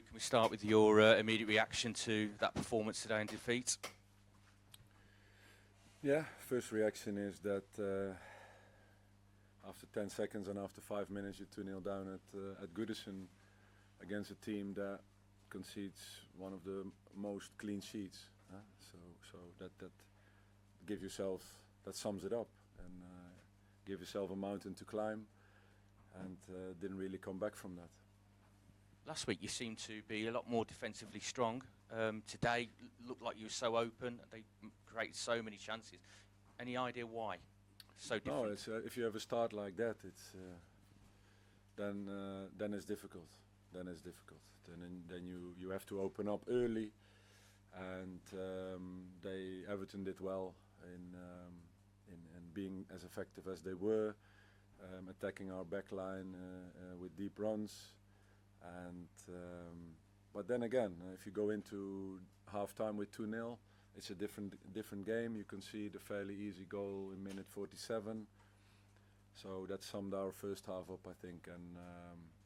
Can we start with your immediate reaction to that performance today and defeat? Yeah, first reaction is that after 10 seconds and after 5 minutes you're 2-0 down at Goodison against a team that concedes one of the most clean sheets. So that give yourself, that sums it up, and give yourself a mountain to climb, and didn't really come back from that. Last week you seemed to be a lot more defensively strong. Today looked like you were so open. They created so many chances. Any idea why? So different. No, it's, if you have a start like that, it's then it's difficult. Then you have to open up early, and Everton did well in being as effective as they were, attacking our back line with deep runs. And but then again, if you go into half-time with 2-0, it's a different game. You concede a fairly easy goal in minute 47. So that summed our first half up, I think, and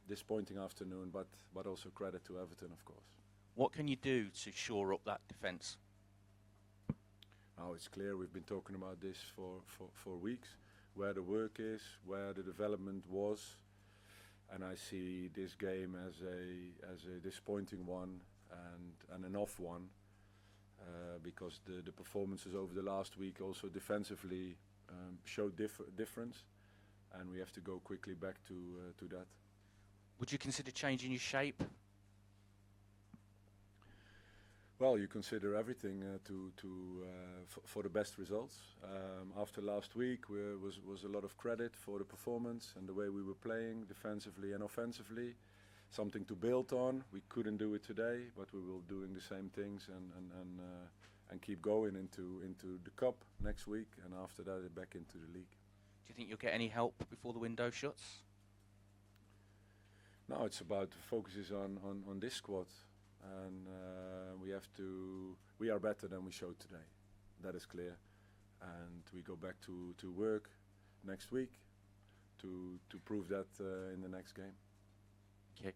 disappointing afternoon, but also credit to Everton, of course. What can you do to shore up that defence? Now it's clear, we've been talking about this for weeks, where the work is, where the development was. And I see this game as a disappointing one and an off one, because the performances over the last week also defensively showed difference, and we have to go quickly back to that. Would you consider changing your shape? Well, you consider everything for the best results. After last week, was a lot of credit for the performance and the way we were playing defensively and offensively. Something to build on. We couldn't do it today, but we will doing the same things and keep going into the cup next week, and after that back into the league. Do you think you'll get any help before the window shuts? No, it's about the focus is on this squad. And we are better than we showed today. That is clear. And we go back to work next week to prove that in the next game. Okay.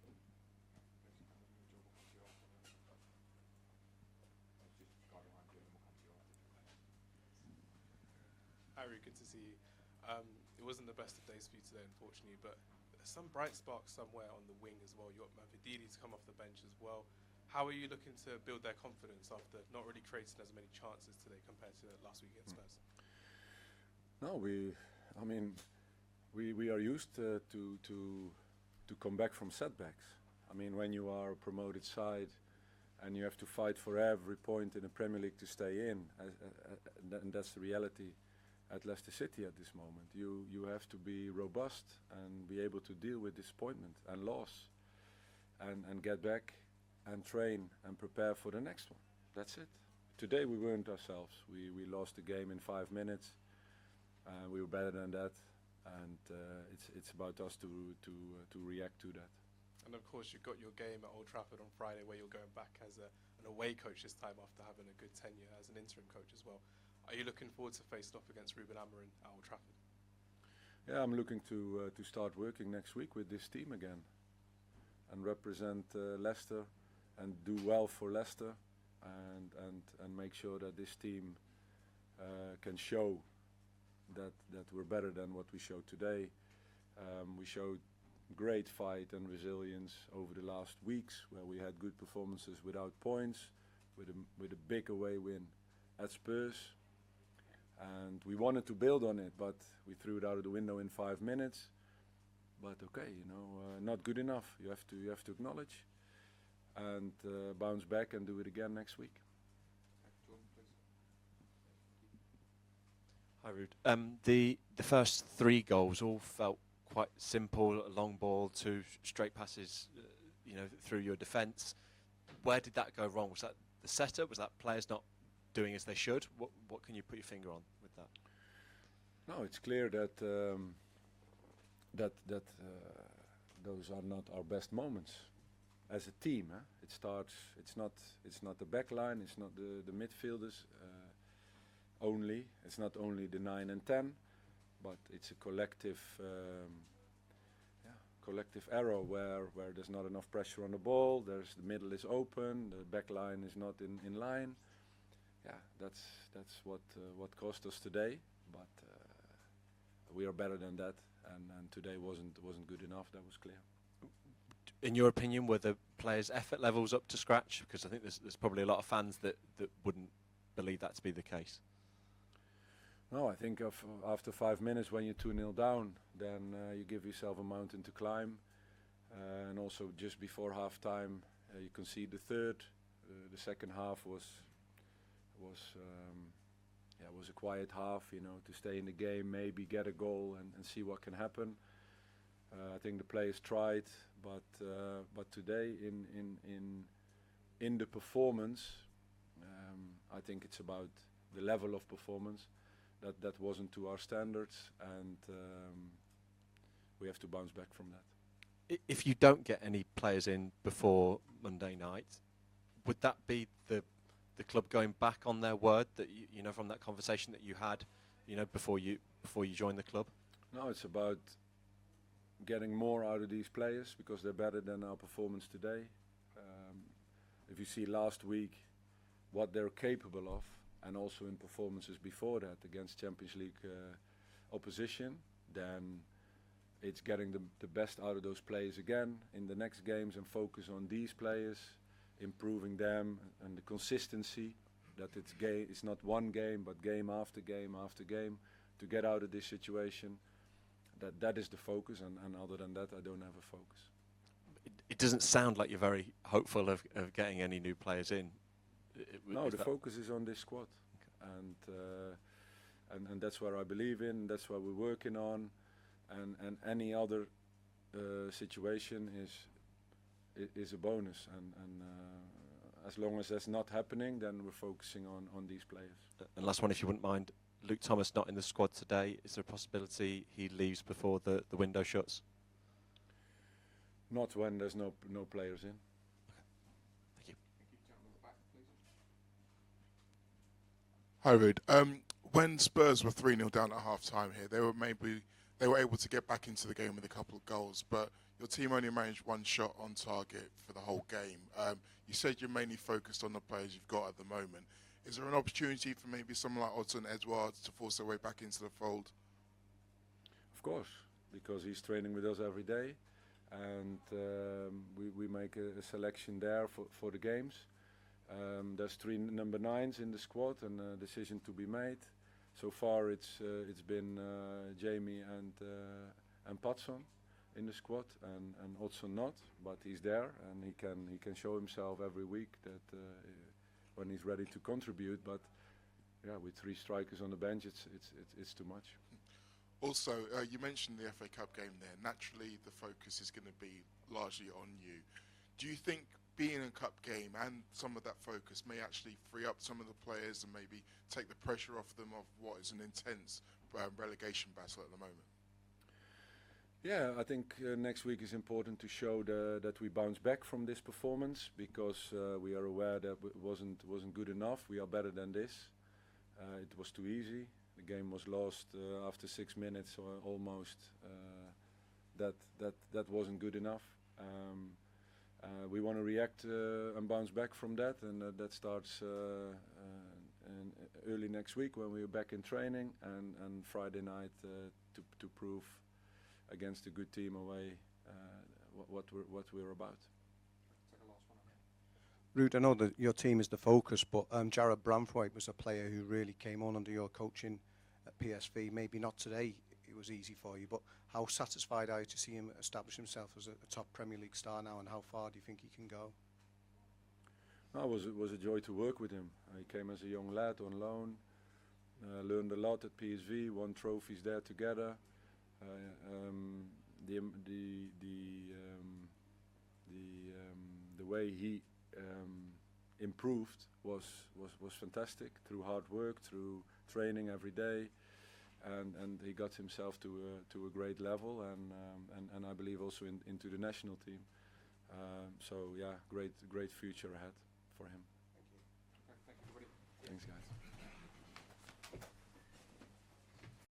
Harry, good to see you. It wasn't the best of days for you today, unfortunately, but some bright sparks somewhere on the wing as well. You got Mavididi to come off the bench as well. How are you looking to build their confidence after not really creating as many chances today compared to last week against Spurs? No, we are used to come back from setbacks. I mean, when you are a promoted side and you have to fight for every point in the Premier League to stay in, and that's the reality at Leicester City at this moment. You have to be robust and be able to deal with disappointment and loss, and get back and train and prepare for the next one. That's it. Today we weren't ourselves. We lost the game in 5 minutes. We were better than that, and it's about us to react to that. And of course, you've got your game at Old Trafford on Friday, where you're going back as an away coach this time after having a good tenure as an interim coach as well. Are you looking forward to facing off against Ruben Amorim at Old Trafford? Yeah, I'm looking to start working next week with this team again and represent Leicester and do well for Leicester, and make sure that this team can show that we're better than what we showed today. We showed great fight and resilience over the last weeks, where we had good performances without points, with a big away win at Spurs, and we wanted to build on it, but we threw it out of the window in 5 minutes. But okay, not good enough. You have to acknowledge and bounce back and do it again next week. Hi, Ruud. The first 3 goals all felt quite simple: a long ball, 2 straight passes, through your defence. Where did that go wrong? Was that the setup? Was that players not doing as they should? What can you put your finger on with that? No, it's clear that those are not our best moments as a team. It starts. It's not the back line. It's not the midfielders only. It's not only the 9 and 10, but it's a collective collective error where there's not enough pressure on the ball, the middle is open, the back line is not in line. Yeah, that's what cost us today, but we are better than that, and today wasn't good enough. That was clear. In your opinion, were the players' effort levels up to scratch? Because I think there's probably a lot of fans that wouldn't believe that to be the case. No, I think after 5 minutes, when you're 2-0 down, then you give yourself a mountain to climb. And also just before half time, you concede the third. The second half was a quiet half, to stay in the game, maybe get a goal and see what can happen. I think the players tried, but today in the performance, I think it's about the level of performance. That wasn't to our standards, and we have to bounce back from that. If you don't get any players in before Monday night, would that be the club going back on their word that from that conversation that you had, before you joined the club? No, it's about getting more out of these players because they're better than our performance today. If you see last week what they're capable of, and also in performances before that against Champions League opposition, then it's getting the best out of those players again in the next games and focus on these players, improving them and the consistency, that it's not one game but game after game after game to get out of this situation. That is the focus, and other than that I don't have a focus. It doesn't sound like you're very hopeful of getting any new players in. No, the focus is on this squad, okay. And that's where I believe in. That's what we're working on, and any other situation is a bonus. And as long as that's not happening, then we're focusing on these players. And last one, if you wouldn't mind, Luke Thomas not in the squad today. Is there a possibility he leaves before the window shuts? Not when there's no players in. Hi, Ruud. When Spurs were 3-0 down at half-time here, they were able to get back into the game with a couple of goals, but your team only managed one shot on target for the whole game. You said you're mainly focused on the players you've got at the moment. Is there an opportunity for maybe someone like Odsonne Edouard to force their way back into the fold? Of course, because he's training with us every day, and we make a selection there for the games. There's 3 number 9s in the squad, and a decision to be made. So far, it's been Jamie and Patson in the squad, and Odsonne not, but he's there, and he can show himself every week that when he's ready to contribute. But yeah, with 3 strikers on the bench, it's too much. Also, you mentioned the FA Cup game there. Naturally, the focus is going to be largely on you. Do you think being in a cup game and some of that focus may actually free up some of the players and maybe take the pressure off them of what is an intense relegation battle at the moment? Yeah, I think next week is important to show that we bounce back from this performance, because we are aware that it wasn't good enough. We are better than this. It was too easy. The game was lost after 6 minutes or almost. That wasn't good enough. We want to react and bounce back from that, and that starts early next week when we're back in training, and Friday night to prove against a good team away what we're about. Ruud, I know that your team is the focus, but Jarrad Branthwaite was a player who really came on under your coaching at PSV. Maybe not today, it was easy for you, but how satisfied are you to see him establish himself as a top Premier League star now, and how far do you think he can go? No, it was a joy to work with him. He came as a young lad on loan, learned a lot at PSV, won trophies there together. The way he improved was fantastic, through hard work, through training every day, and he got himself to a great level, and I believe also into the national team. So yeah, great future ahead for him. Thank you. Thanks, guys.